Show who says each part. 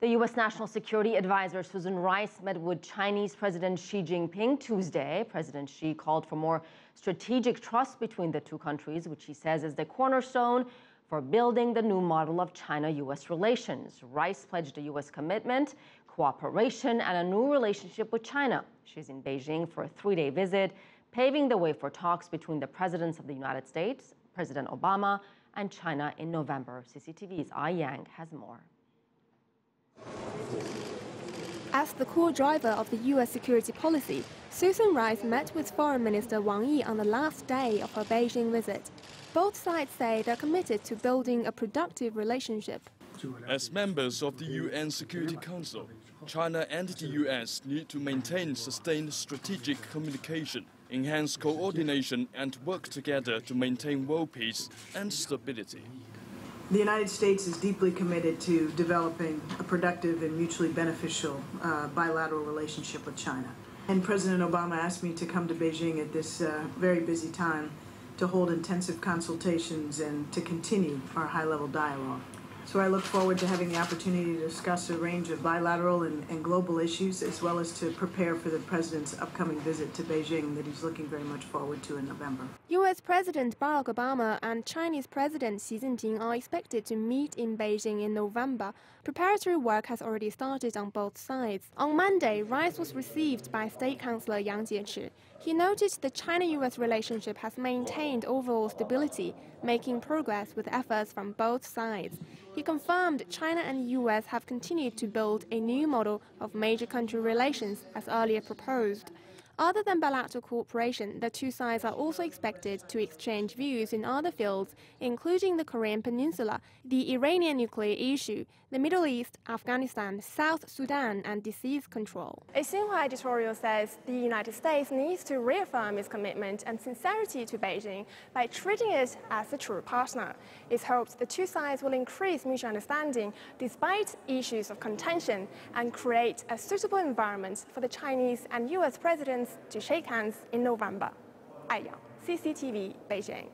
Speaker 1: The U.S. National Security Advisor Susan Rice met with Chinese President Xi Jinping Tuesday. President Xi called for more strategic trust between the two countries, which he says is the cornerstone for building the new model of China-U.S. relations. Rice pledged a U.S. commitment, cooperation, and a new relationship with China. She's in Beijing for a three-day visit, paving the way for talks between the presidents of the United States, President Obama, and China in November. CCTV's Ai Yang has more.
Speaker 2: As the core driver of the U.S. security policy, Susan Rice met with Foreign Minister Wang Yi on the last day of her Beijing visit. Both sides say they're committed to building a productive relationship.
Speaker 3: As members of the UN Security Council, China and the U.S. need to maintain sustained strategic communication, enhance coordination, and work together to maintain world peace and stability.
Speaker 4: The United States is deeply committed to developing a productive and mutually beneficial bilateral relationship with China. And President Obama asked me to come to Beijing at this very busy time to hold intensive consultations and to continue our high-level dialogue. So I look forward to having the opportunity to discuss a range of bilateral and global issues, as well as to prepare for the President's upcoming visit to Beijing that he's looking very much forward to in November.
Speaker 2: U.S. President Barack Obama and Chinese President Xi Jinping are expected to meet in Beijing in November. Preparatory work has already started on both sides. On Monday, Rice was received by State Councillor Yang Jiechi. He noted the China-U.S. relationship has maintained overall stability, making progress with efforts from both sides. He confirmed China and U.S. have continued to build a new model of major country relations as earlier proposed. Other than bilateral cooperation, the two sides are also expected to exchange views in other fields, including the Korean Peninsula, the Iranian nuclear issue, the Middle East, Afghanistan, South Sudan, and disease control. A Xinhua editorial says the United States needs to reaffirm its commitment and sincerity to Beijing by treating it as a true partner. It's hoped the two sides will increase mutual understanding despite issues of contention and create a suitable environment for the Chinese and U.S. presidents to shake hands in November. Ai Yang, CCTV, Beijing.